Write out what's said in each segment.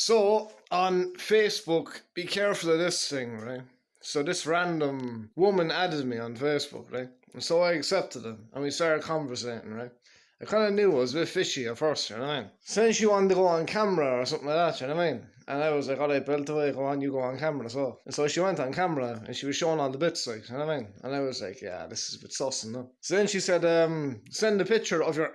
So on Facebook, be careful of this thing, right? So this random woman added me on Facebook, right? And so I accepted it, and we started conversating, right? I kind of knew it was a bit fishy at first, you know what I mean? So then she wanted to go on camera or something like that, you know what I mean? And I was like, alright, belt away, go on, you go on camera as well. And so she went on camera, and she was showing all the bits, like, you know what I mean? And I was like, yeah, this is a bit sus, no? So then she said, send a picture of your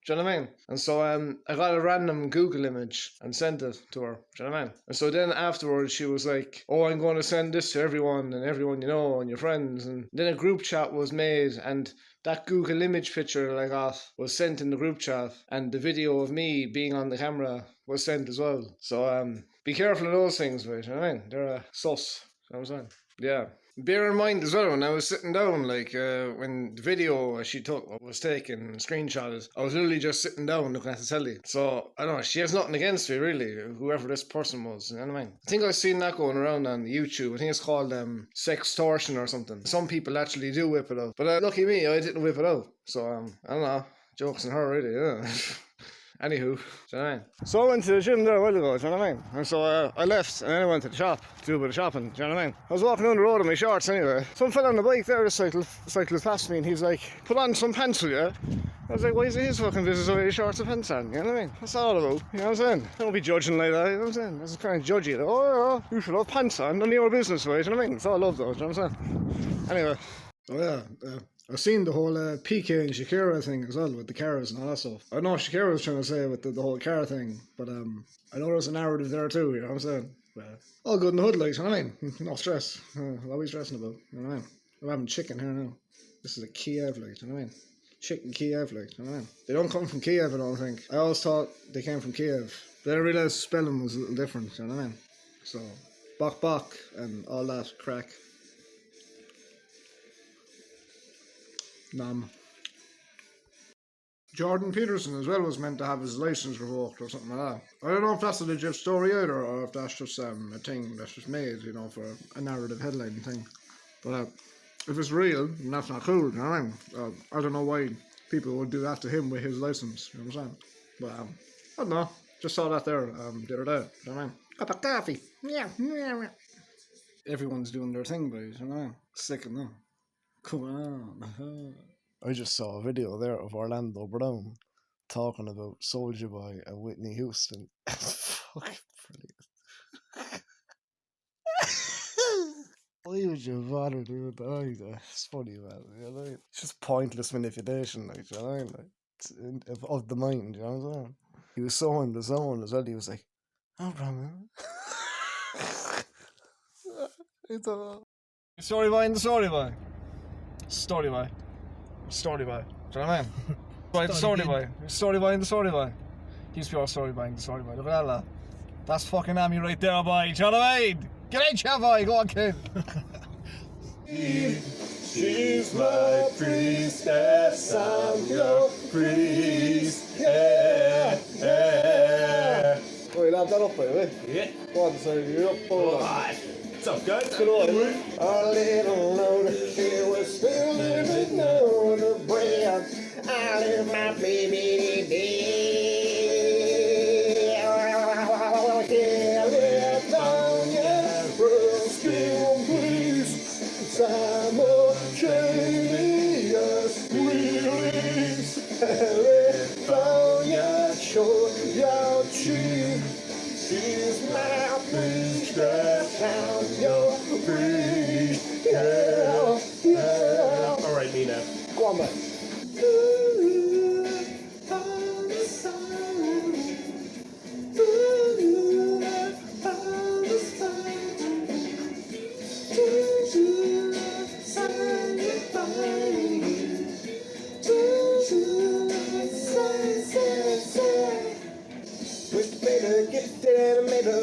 do you know what I mean? And so I got a random Google image and sent it to her. Do you know what I mean? And so then afterwards she was like, oh, I'm going to send this to everyone and everyone you know and your friends. And then a group chat was made, and that Google image picture that I got was sent in the group chat, and the video of me being on the camera was sent as well. So be careful of those things, right? You know what I mean? They're sus. You know what I'm saying? Yeah. Bear in mind as well, when I was sitting down, like when the video she took was taken, screenshotted, I was literally just sitting down looking at the telly. So, I don't know, she has nothing against me, really, whoever this person was, you know what I mean? I think I've seen that going around on YouTube. I think it's called sextortion or something. Some people actually do whip it out. But lucky me, I didn't whip it out. So, I don't know, joke's on her, really, yeah. Anywho, do you know what I mean? So I went to the gym there a while ago, do you know what I mean? And so I left and then I went to the shop to do a bit of shopping, do you know what I mean? I was walking down the road in my shorts anyway. Some fella on the bike there cycled past me, and he's like, put on some pants, will ya? I was like, why is it his fucking business over his shorts and pants on? You know what I mean? What's that all about? You know what I'm saying? Don't be judging like that, you know what I'm saying? This is kind of judgy. Like, oh yeah, you should have pants on, none of your business, right? You know what I mean? It's all love though, do you know what I'm saying? Anyway. Oh yeah, I've seen the whole PK and Shakira thing as well with the cars and all that stuff. I know Shakira was trying to say with the whole car thing, but I know there's a narrative there too, you know what I'm saying? But all good in the hood, like, you know what I mean? No stress. What are we stressing about? You know what I mean? I'm having chicken here now. This is a Kiev, like, you know what I mean? Chicken Kiev, like, you know what I mean? They don't come from Kiev, I don't think. I always thought they came from Kiev. But I realised spelling was a little different, you know what I mean? So, bok and all that crack. Jordan Peterson as well was meant to have his license revoked or something like that. I don't know if that's a legit story either, or if that's just a thing that's just made, you know, for a narrative headline thing. But if it's real, then that's not cool, you know what I mean? I don't know why people would do that to him with his license, you know what I'm saying? But I don't know, just saw that there the other day, you know what I mean? Cup of coffee, yeah. Everyone's doing their thing, boys, you know what I mean? Sick of them. Come on. I just saw a video there of Orlando Brown talking about Soulja Boy and Whitney Houston. Fucking brilliant. Why would you bother doing that? It's funny, man. You know? It's just pointless manipulation, like, you know? Like, of the mind, you know what I'm saying? He was so in the zone as well. He was like, no problem. I don't know. Story boy in the story boy. Story boy. Story boy. Do you know what I mean? Right, story boy. Story boy in the story boy. He's pure story boy in the story boy. Look at that lad. That's fucking Amy right there, boy. Do you know what I mean? Get out, chat boy. Go on, kid. She's my priestess. I'm your priest. Yeah, yeah. Oh, you have that up, by the way? Yeah. Go on, so you're up. Alright. What's up, guys? Good on. A little loner, she was still living on the bread. I live my baby day. California, rescue please. Simultaneous release. California, show your cheese. She's my priestess, I'm your priest, yeah, yeah. Alright, Nina. Go on, man.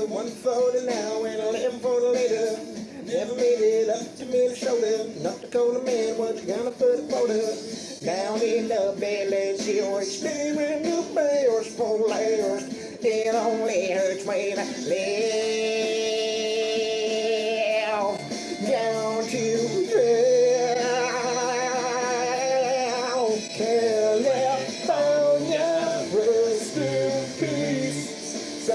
One for the now and 11 for the later. Never made it up to middle shoulder. North Dakota man, what you gonna put a quota? Down in the belly, she always steering the bears for layers. It only hurts when I live down to hell. California, rest in peace.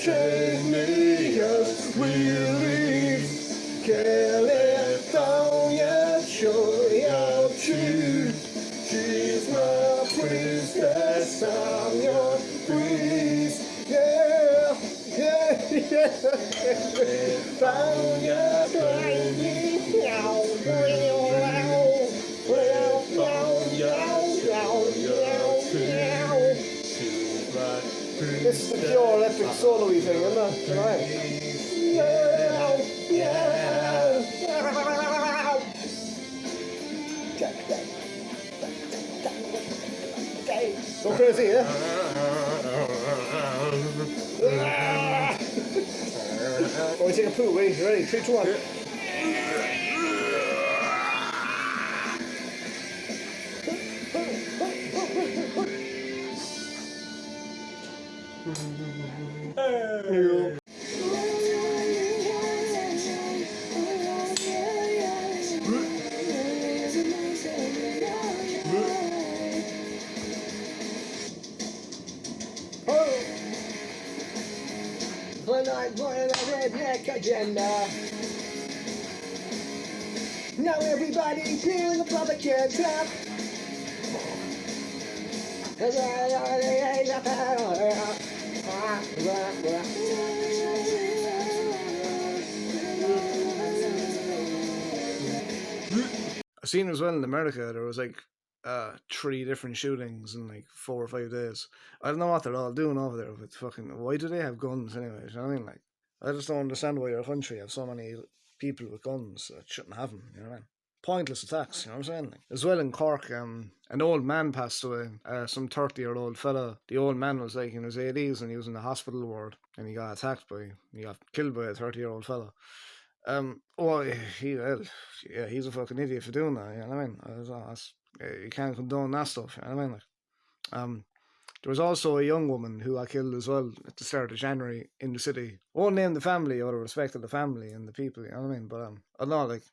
Genius release California, show your truth. She's my princess, I'm your priest. Yeah, yeah, yeah. Found your baby, This is the pure epic solo-y thing, isn't it? Tonight. Go crazy, yeah? Oh, we take a poo, ready? You ready? 3, 2, 1. When I run a redneck agenda. Now everybody in the public can tap. I've seen as well in America there was like 3 different shootings in like 4 or 5 days. I don't know what they're all doing over there, but fucking why do they have guns anyways? You know what I mean? Like, I just don't understand why your country have so many people with guns that shouldn't have them. You know what I mean? Pointless attacks. You know what I'm saying? Like, as well in Cork, an old man passed away. Some 30-year-old fella. The old man was like in his 80s and he was in the hospital ward and he got killed by a 30-year-old fella. He's a fucking idiot for doing that. You know what I mean? You can't condone that stuff. You know what I mean? Like, there was also a young woman who got killed as well at the start of January in the city. Won't name the family out of respect to the family and the people. You know what I mean? But I don't know, like,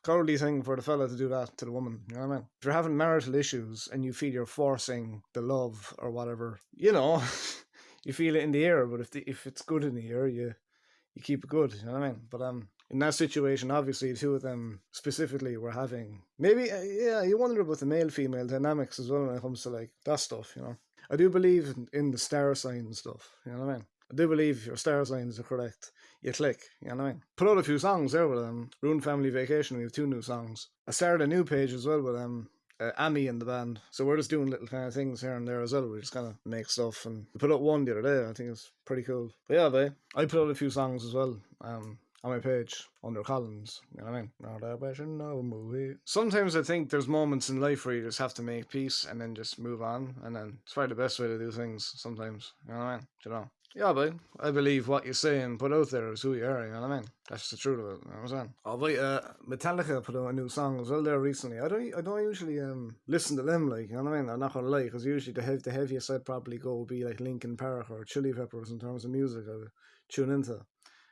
cowardly thing for the fella to do that to the woman. You know what I mean? If you're having marital issues and you feel you're forcing the love or whatever, you know, you feel it in the air. But if it's good in the air, you keep it good. You know what I mean? But in that situation, obviously, 2 of them specifically were having maybe you wonder about the male-female dynamics as well when it comes to like that stuff. You know, I do believe in the star sign stuff. You know what I mean? I do believe if your star signs are correct, you click. You know what I mean? Put out a few songs there with Ruined Family Vacation. We have 2 new songs. I started a new page as well with Amy in the band. So we're just doing little kind of things here and there as well. We just kind of make stuff, and we put out one the other day. I think it's pretty cool. But yeah, babe, I put out a few songs as well on my page under Collins. You know what I mean? Sometimes I think there's moments in life where you just have to make peace and then just move on, and then it's probably the best way to do things sometimes. You know what I mean? You know? Yeah, but I believe what you say and put out there is who you are, you know what I mean? That's the truth of it, you know what I'm saying? Oh, but Metallica put out a new song as well there recently. I don't usually listen to them, like, you know what I mean? I'm not gonna lie, because usually the heaviest I'd probably go would be like Linkin Park or Chili Peppers in terms of music I would tune into.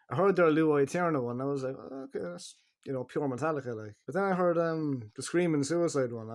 I heard their Luo Eterno one, I was like, oh, okay, that's, you know, pure Metallica, like. But then I heard the Screaming Suicide one.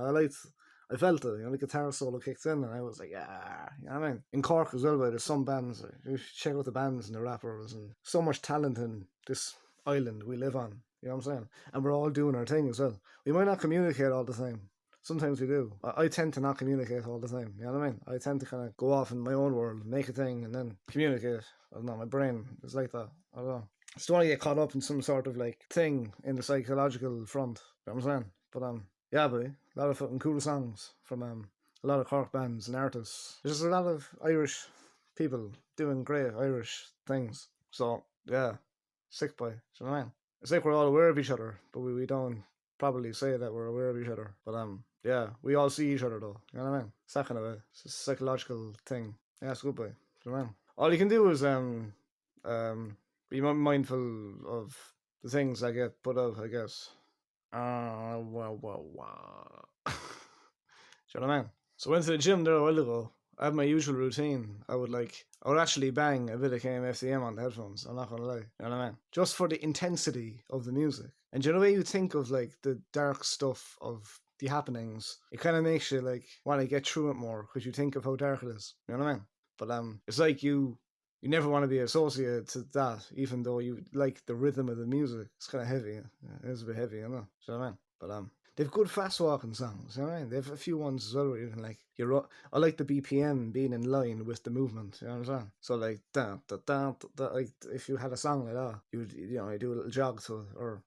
I felt it, you know, the guitar solo kicked in, and I was like, yeah, you know what I mean? In Cork as well, but there's some bands, like, you should check out the bands and the rappers, and so much talent in this island we live on, you know what I'm saying? And we're all doing our thing as well. We might not communicate all the time. Sometimes we do. I tend to not communicate all the time, you know what I mean? I tend to kind of go off in my own world, make a thing, and then communicate. I don't know, my brain is like that. I don't know. I just don't want to get caught up in some sort of like thing in the psychological front, you know what I'm saying? But yeah, buddy, a lot of fucking cool songs from a lot of Cork bands and artists. There's just a lot of Irish people doing great Irish things. So yeah, sick boy. Do you know what I mean? It's like we're all aware of each other, but we don't probably say that we're aware of each other. But yeah, we all see each other though. You know what I mean? It's that kind of it's a psychological thing. Yeah, it's good boy. Do you know what I mean? All you can do is be mindful of the things I get put out, I guess. Do you know what I mean? So I went to the gym there a while ago. I have my usual routine. I would actually bang a bit of KMFDM on the headphones. I'm not gonna lie. You know what I mean? Just for the intensity of the music. And you know when you think of like the dark stuff of the happenings, it kind of makes you like want to get through it more because you think of how dark it is. You know what I mean? But it's like you you never want to be associated to that, even though you like the rhythm of the music. It's kind of heavy. It is a bit heavy, you know. Do you know what I mean? But they've good fast walking songs. You know what I mean? They've a few ones as well where you can like I like the BPM being in line with the movement. You know what I'm saying? So like da da da da. Like if you had a song like that, you do a little jog to it, or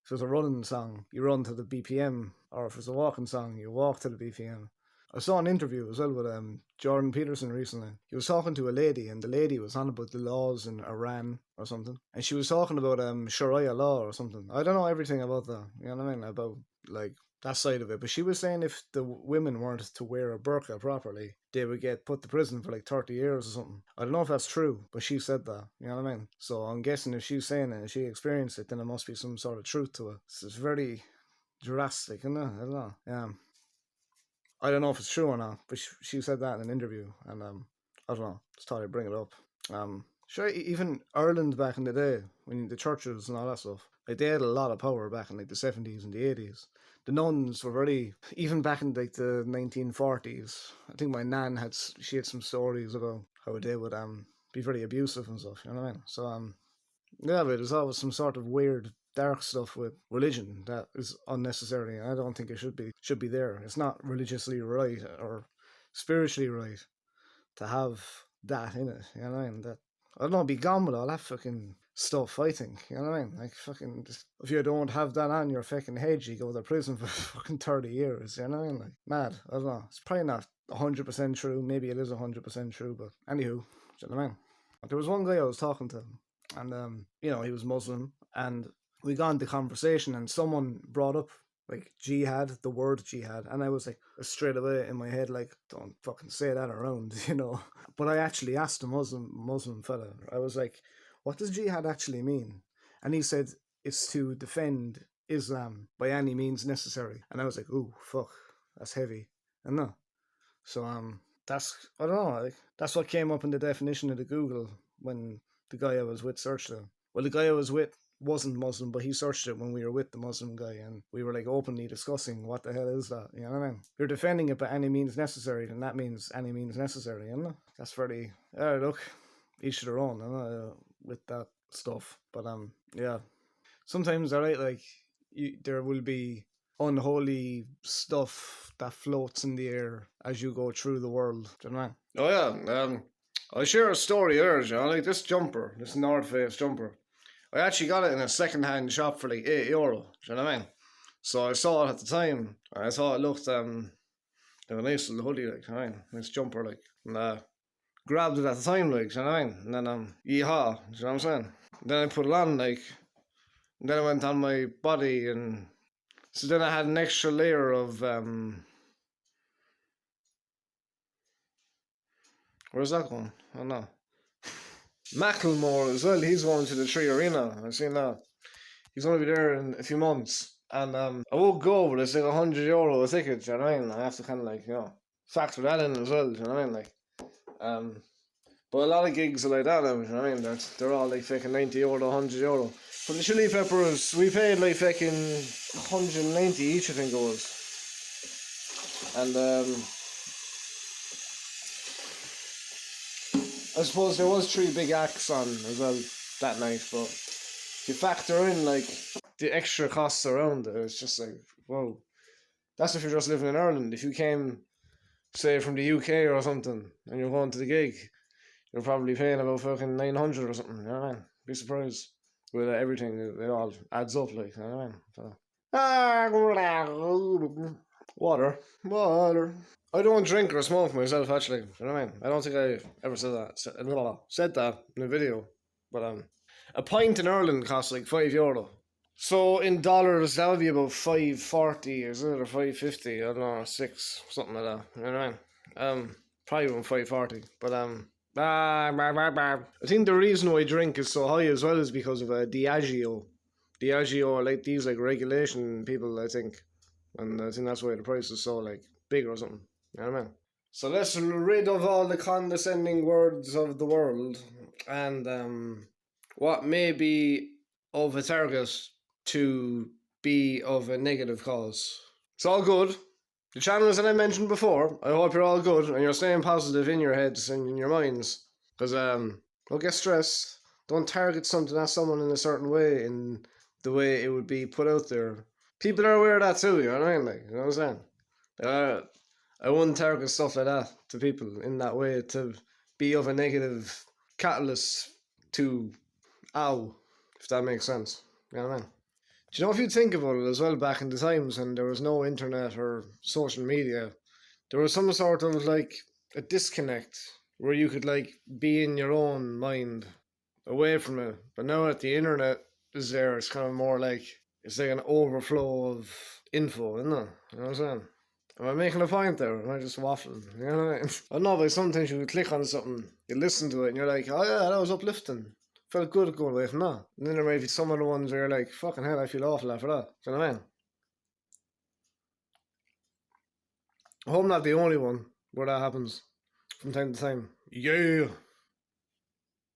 if it was a running song, you run to the BPM, or if it was a walking song, you walk to the BPM. I saw an interview as well with Jordan Peterson recently. He was talking to a lady, and the lady was on about the laws in Iran or something. And she was talking about Sharia law or something. I don't know everything about that, you know what I mean? About like that side of it. But she was saying if the women weren't to wear a burqa properly, they would get put to prison for like 30 years or something. I don't know if that's true, but she said that, you know what I mean? So I'm guessing if she's saying it and she experienced it, then there must be some sort of truth to it. It's very drastic, isn't it? I don't know. Yeah. I don't know if it's true or not, but she said that in an interview, and I don't know. Just thought I'd bring it up. Sure, even Ireland back in the day, when the churches and all that stuff, like they had a lot of power back in like the 70s and the 80s. The nuns were very, even back in like the 1940s. I think my nan had some stories about how they would be very abusive and stuff. You know what I mean? So yeah, but there's always some sort of weird dark stuff with religion that is unnecessary. I don't think it should be there. It's not religiously right or spiritually right to have that in it. You know what I mean? That I don't know, be gone with all that fucking stuff. I think, you know what I mean? Like fucking, just, if you don't have that on your fucking head, you go to prison for fucking 30 years. You know what I mean? Like mad. I don't know. It's probably not 100% true. Maybe it is 100% true, but anywho, you know what I mean? There was one guy I was talking to, and he was Muslim, and we got into conversation, and someone brought up like jihad, the word jihad, and I was like straight away in my head like, don't fucking say that around, you know. But I actually asked a Muslim fella. I was like, what does jihad actually mean? And he said it's to defend Islam by any means necessary. And I was like, ooh, fuck, that's heavy. And no, so that's, I don't know, like that's what came up in the definition of the Google when the guy I was with searched it. Well, the guy I was with wasn't Muslim, but he searched it when we were with the Muslim guy, and we were like openly discussing what the hell is that, you know what I mean? You're defending it by any means necessary, and that means any means necessary, you know? That's very, look, each to their own, you know, with that stuff. But yeah, sometimes, alright, like, there will be unholy stuff that floats in the air as you go through the world, do you know what I mean? Oh yeah, I'll share a story here, John. Like this jumper, this North Face jumper. I actually got it in a second-hand shop for like €8. Do you know what I mean? So I saw it at the time, and I thought it looked like a nice little hoodie, like, you know what I mean? Nice jumper, like, and grabbed it at the time, like, do you know what I mean? And then yeehaw, do you know what I'm saying? And then I put it on, like, and then it went on my body, and so then I had an extra layer of where's that going? I don't know. Macklemore as well, he's going to the Tree Arena. I've seen that. He's going to be there in a few months. And I won't go, but it's like €100 a ticket, do you know what I mean? I have to kind of like, factor that in as well, do you know what I mean? Like, but a lot of gigs are like that now, do you know what I mean? They're all like fucking €90, €100. For the Chili Peppers, we paid like fucking 190 each, I think it was. And I suppose there was 3 big acts on as well that night, but if you factor in like the extra costs around it, it's just like, whoa. That's if you're just living in Ireland. If you came, say, from the UK or something, and you're going to the gig, you're probably paying about fucking 900 or something, you know what I mean? Be surprised. With everything, it all adds up, like, you know what I mean? So. Water. I don't drink or smoke myself, actually. You know what I mean? I don't think I ever said that. Said that in a video. But a pint in Ireland costs like €5. So in dollars, that would be about 540, is it, or 550? I don't know, 6, something like that. You know what I mean? Probably around 540. But I think the reason why drink is so high as well is because of Diageo. Diageo are like these like regulation people, I think. And I think that's why the price is so like big or something. You know what I mean? So let's rid of all the condescending words of the world and what may be of a target to be of a negative cause. It's all good. The channels that I mentioned before, I hope you're all good and you're staying positive in your heads and in your minds. Because Don't get stressed. Don't target something at someone in a certain way, in the way it would be put out there. People are aware of that too, you know what I mean? Like, you know what I'm saying? Uh, I wouldn't target stuff like that to people in that way to be of a negative catalyst to ow, if that makes sense. You know what I mean? Do you know, if you think about it as well, back in the times when there was no internet or social media, there was some sort of like a disconnect where you could like be in your own mind away from it. But now that the internet is there, it's kind of more like it's like an overflow of info, isn't it? You know what I'm saying? Am I making a point there? Am I just waffling? You know what I mean? I know, but sometimes you click on something, you listen to it, and you're like, oh yeah, that was uplifting. Felt good going away from that. And then there might be some of the ones where you're like, fucking hell, I feel awful after that. Do you know what I mean? I hope I'm not the only one where that happens from time to time. Yeah.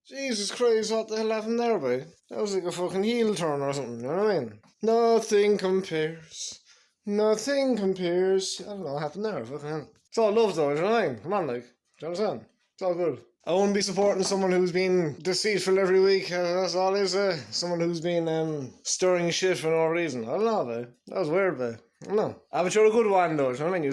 Jesus Christ, what the hell happened there, boy? That was like a fucking heel turn or something, you know what I mean? Nothing compares. Nothing compares. I don't know what happened there, fucking hell. It's all love though, you know what I mean? Come on, like, do you understand? It's all good. I won't be supporting someone who's been deceitful every week, that's all I say. Someone who's been stirring shit for no reason. I don't know, babe. That was weird, babe. I don't know. But you're a good one though, you know what I mean? You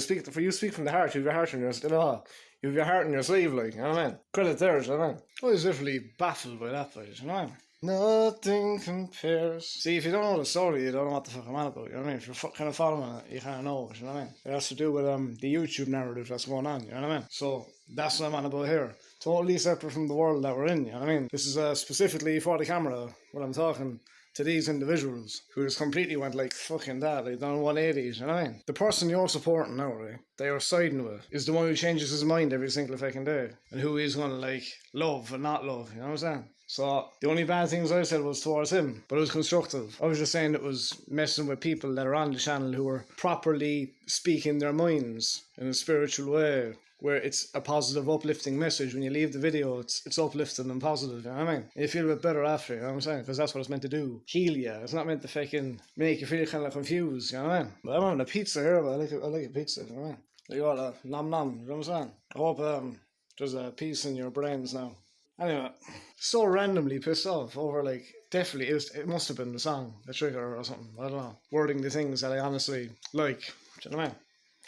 speak from the heart, you have your heart in your, you know, you have your heart in your sleeve, like, you know what I mean? Credit there, you know what I mean? I was literally baffled by that, boy, you know what I mean? Nothing compares. See, if you don't know the story, you don't know what the fuck I'm on about, you know what I mean? If you're kind of following it, you kind of know it, you know what I mean? It has to do with the YouTube narrative that's going on, you know what I mean? So, that's what I'm on about here. Totally separate from the world that we're in, you know what I mean? This is specifically for the camera, when I'm talking to these individuals who just completely went like fucking that, like done 180s, you know what I mean? The person you're supporting now, right, that you're siding with, is the one who changes his mind every single fucking day, and who he's gonna like love and not love, you know what I'm saying? So the only bad things I said was towards him, but it was constructive. I was just saying it was messing with people that are on the channel who are properly speaking their minds in a spiritual way, where it's a positive, uplifting message. When you leave the video, it's uplifting and positive, you know what I mean? You feel a bit better after, you know what I'm saying? Because that's what it's meant to do. Heal you. It's not meant to fucking make you feel kind of confused, you know what I mean? But I'm having a pizza here, but I like a pizza, you know what I mean? You got a nom nom, you know what I'm saying? I hope there's a peace in your brains now. Anyway, so randomly pissed off over like, definitely it must have been the song, the trigger or something, I don't know. Wording the things that I honestly like, do you know what I mean?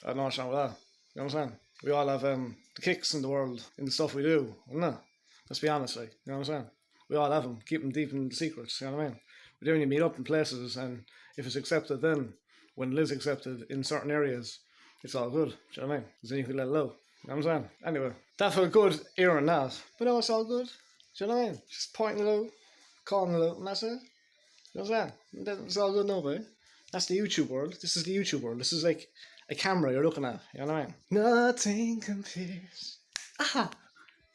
I don't know what's wrong with that, you know what I'm saying? We all have the kicks in the world, in the stuff we do, isn't it? Let's be honest, like, you know what I'm saying? We all have them, keep them deep in the secrets, you know what I mean? But then when you meet up in places, and if it's accepted then, when it is accepted in certain areas, it's all good, do you know what I mean? Because then you can let it out, you know what I'm saying? Anyway, that felt good hearing that. But no, it's all good, do you know what I mean? Just pointing it out, calling it out, and that's it. You know what I'm saying? It's all good now, babe. That's the YouTube world. This is the YouTube world. This is like a camera you're looking at. You know what I mean? Nothing compares. Ah,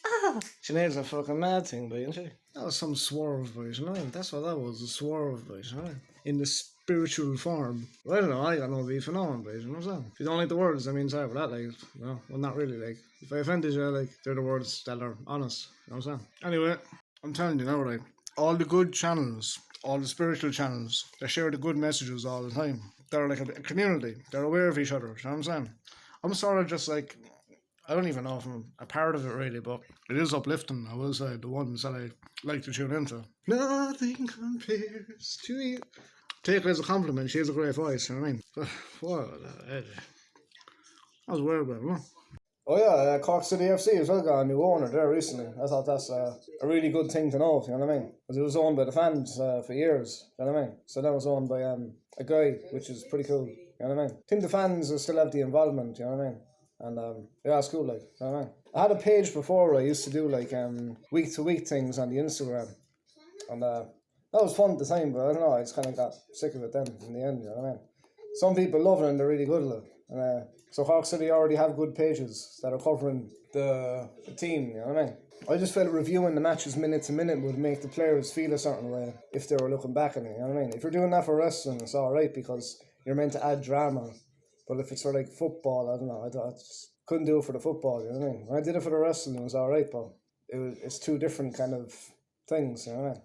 ah. Sinead's a fucking mad thing, but isn't she? That was some swerve voice, you know what I mean? That's what that was, a swerve voice, you know what I mean? In the spiritual form. Well, I don't know, I got no beef for no one, boys, you know what I'm saying? If you don't like the words, I mean, sorry for that, like, you know, well, not really, like, if I offended you, like, they're the words that are honest, you know what I'm saying? Anyway, I'm telling you now, right, all the good channels, all the spiritual channels, they share the good messages all the time. They're like a community. They're aware of each other. You know what I'm saying? I'm sort of just like, I don't even know if I'm a part of it really, but it is uplifting. I will say the ones that I like to tune into. Nothing compares to you. Take it as a compliment. She has a great voice. You know what I mean? What? That was weird, but. Oh yeah, Cork City FC as well got a new owner there recently. I thought that's a really good thing to know, you know what I mean? Because it was owned by the fans for years, you know what I mean? So that was owned by a guy, which is pretty cool, you know what I mean? I think the fans will still have the involvement, you know what I mean? And yeah, it's cool, like, you know what I mean? I had a page before where I used to do like week to week things on the Instagram, and that was fun at the time, but I don't know, I just kind of got sick of it then in the end, you know what I mean? Some people love it and they're really good at it. And, so Cork City already have good pages that are covering the team, you know what I mean? I just felt reviewing the matches minute to minute would make the players feel a certain way if they were looking back at it, you know what I mean? If you're doing that for wrestling, it's alright because you're meant to add drama. But if it's for like football, I don't know, I just couldn't do it for the football, you know what I mean? When I did it for the wrestling, it was alright, but it's two different kind of things, you know what I mean?